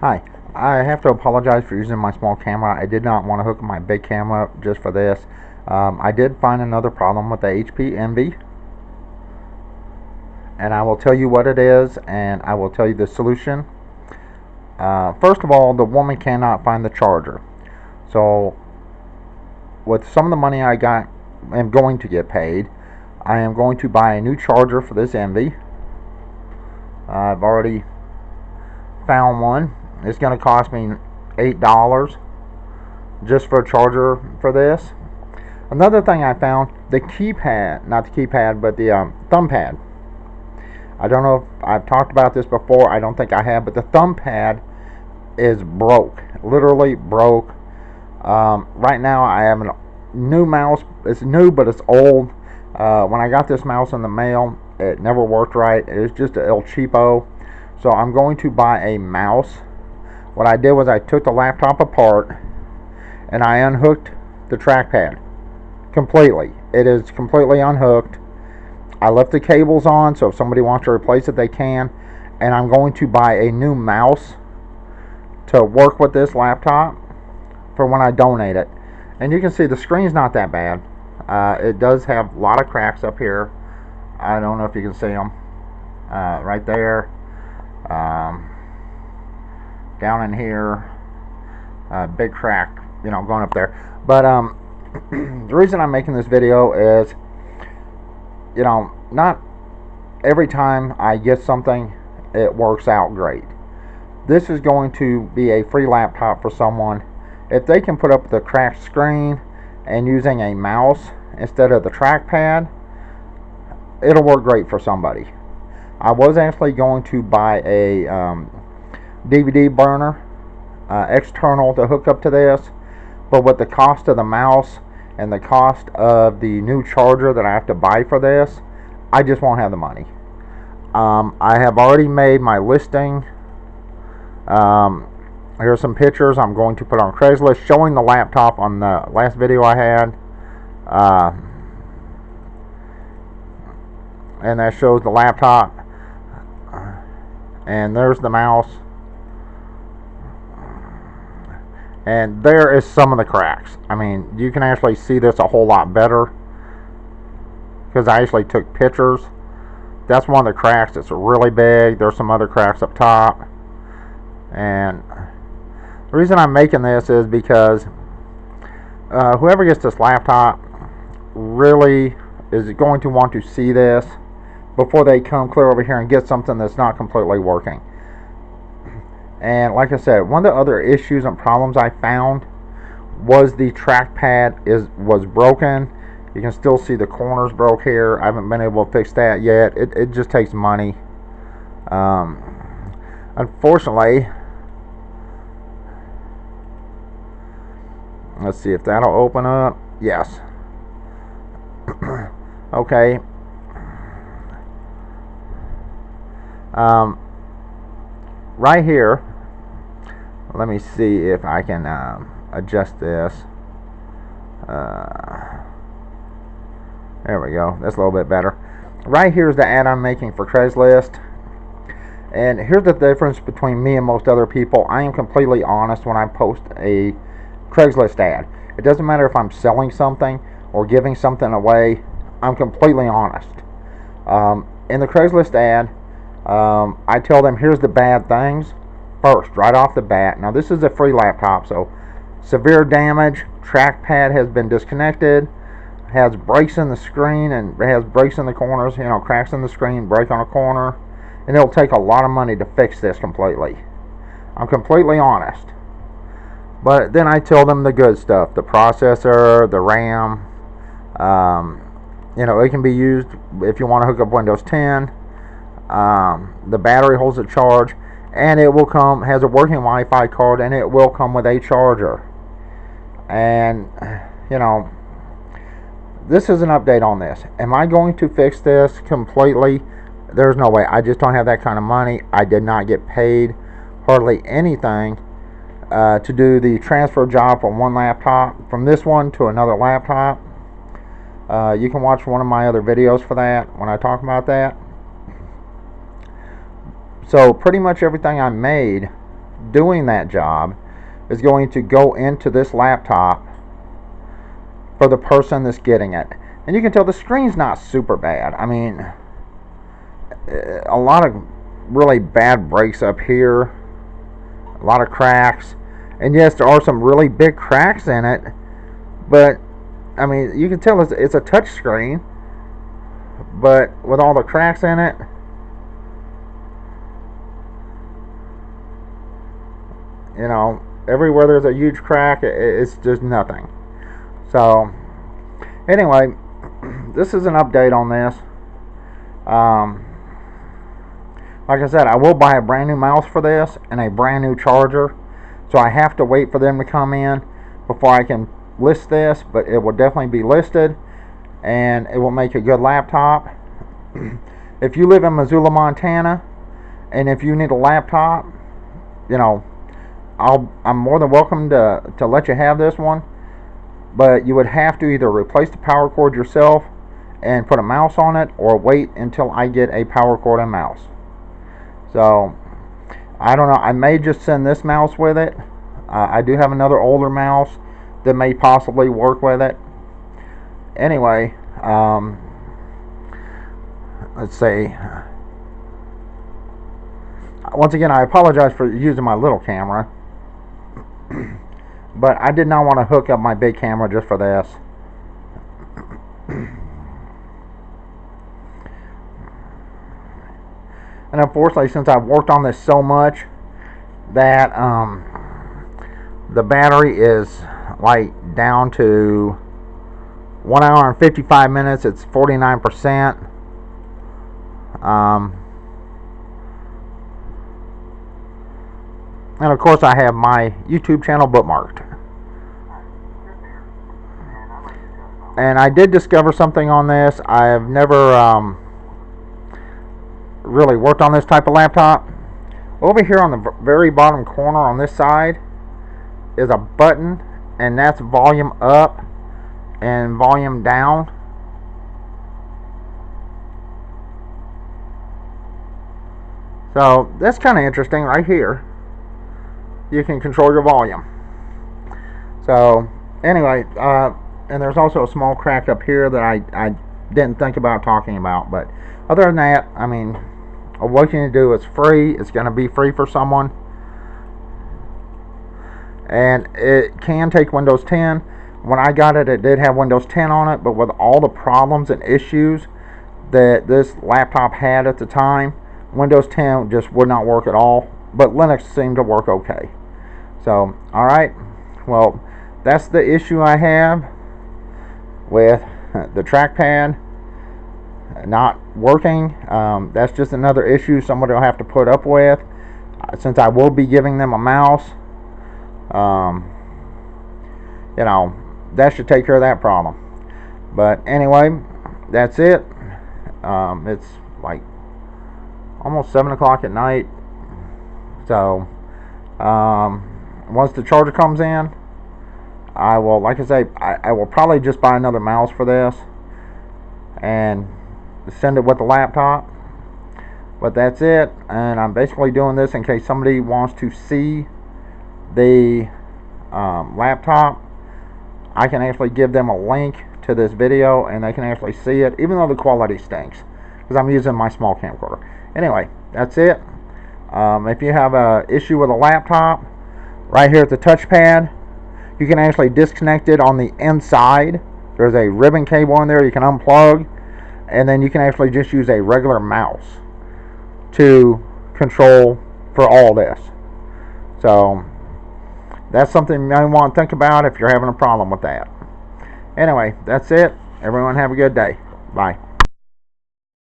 Hi, I have to apologize for using my small camera. I did not want to hook my big camera up just for this. I did find another problem with the HP Envy, and I will tell you what it is, and I will tell you the solution. First of all, the woman cannot find the charger. So, with some of the money I got, am going to get paid. I am going to buy a new charger for this Envy. I've already found one. It's going to cost me $8 just for a charger for this. Another thing I found, the keypad, not the keypad, but the thumb pad. I don't know if I've talked about this before. I don't think I have, but the thumb pad is broke, literally broke. Right now, I have a new mouse. It's new, but it's old. When I got this mouse in the mail, it never worked right. It was just a El Cheapo. So I'm going to buy a mouse. What I did was I took the laptop apart and I unhooked the trackpad completely. It is completely unhooked. I left the cables on, so if somebody wants to replace it, they can. And I'm going to buy a new mouse to work with this laptop for when I donate it. And you can see the screen's not that bad. It does have a lot of cracks up here. I don't know if you can see them. Right there. Down in here. Big crack, going up there. But the reason I'm making this video is, not every time I get something, it works out great. This is going to be a free laptop for someone. If they can put up the cracked screen and using a mouse instead of the trackpad, it'll work great for somebody. I was actually going to buy a DVD burner external to hook up to this, but with the cost of the mouse and the cost of the new charger that I have to buy for this, I just won't have the money. I have already made my listing. Here's some pictures I'm going to put on Craigslist showing the laptop on the last video I had. And that shows the laptop. And there's the mouse. And there is some of the cracks. I mean, you can actually see this a whole lot better because I actually took pictures. That's one of the cracks. It's really big. There's some other cracks up top. And the reason I'm making this is because whoever gets this laptop really is going to want to see this before they come clear over here and get something that's not completely working. And like I said, one of the other issues and problems I found was the trackpad was broken. You can still see the corners broke here. I haven't been able to fix that yet. It just takes money. Unfortunately, let's see if that'll open up. Yes. Okay. Right here, let me see if I can adjust this. There we go. That's a little bit better. Right here is the ad I'm making for Craigslist. And here's the difference between me and most other people. I am completely honest when I post a Craigslist ad. It doesn't matter if I'm selling something or giving something away. I'm completely honest. In the Craigslist ad, I tell them here's the bad things first, right off the bat. Now this is a free laptop, so severe damage, trackpad has been disconnected, has breaks in the screen and has breaks in the corners, cracks in the screen, break on a corner, and it'll take a lot of money to fix this completely. I'm completely honest. But then I tell them the good stuff, the processor, the RAM, it can be used if you want to hook up Windows 10. The battery holds a charge, and it will come, has a working Wi-Fi card, and it will come with a charger. And this is an update on this. Am I going to fix this completely? There's no way. I just don't have that kind of money. I did not get paid hardly anything to do the transfer job from one laptop, from this one to another laptop. You can watch one of my other videos for that when I talk about that. So pretty much everything I made doing that job is going to go into this laptop for the person that's getting it. And you can tell the screen's not super bad. I mean, a lot of really bad breaks up here, a lot of cracks, and yes, there are some really big cracks in it, but I mean, you can tell it's a touch screen, but with all the cracks in it, you know, everywhere there's a huge crack, it's just nothing. So anyway, this is an update on this. Like I said, I will buy a brand new mouse for this and a brand new charger, so I have to wait for them to come in before I can list this, but it will definitely be listed and it will make a good laptop. If you live in Missoula, Montana, and if you need a laptop, you know, I'm more than welcome to let you have this one, but you would have to either replace the power cord yourself and put a mouse on it, or wait until I get a power cord and mouse. So I don't know, I may just send this mouse with it. I do have another older mouse that may possibly work with it. Anyway, let's see. Once again, I apologize for using my little camera, but I did not want to hook up my big camera just for this. And unfortunately, since I've worked on this so much, that the battery is like down to 1 hour and 55 minutes. It's 49%. And of course, I have my YouTube channel bookmarked. And I did discover something on this. I have never really worked on this type of laptop. Over here on the very bottom corner on this side is a button, and that's volume up and volume down. So that's kind of interesting right here. You can control your volume. So anyway, and there's also a small crack up here that I didn't think about talking about, but other than that, I mean, what you can do is free. It's going to be free for someone, and it can take Windows 10. When I got it, it did have Windows 10 on it, but with all the problems and issues that this laptop had at the time, Windows 10 just would not work at all, but Linux seemed to work okay. So, alright, well, that's the issue I have with the trackpad not working. That's just another issue somebody will have to put up with, since I will be giving them a mouse. You know, that should take care of that problem. But anyway, that's it. It's like almost 7 o'clock at night. So once the charger comes in, I will, like I say, I will probably just buy another mouse for this and send it with the laptop. But that's it. And I'm basically doing this in case somebody wants to see the laptop. I can actually give them a link to this video and they can actually see it, even though the quality stinks, because I'm using my small camcorder. Anyway, that's it. If you have an issue with a laptop, right here at the touchpad, you can actually disconnect it on the inside. There's a ribbon cable in there you can unplug, and then you can actually just use a regular mouse to control for all this. So that's something you might want to think about if you're having a problem with that. Anyway, that's it. Everyone have a good day. Bye.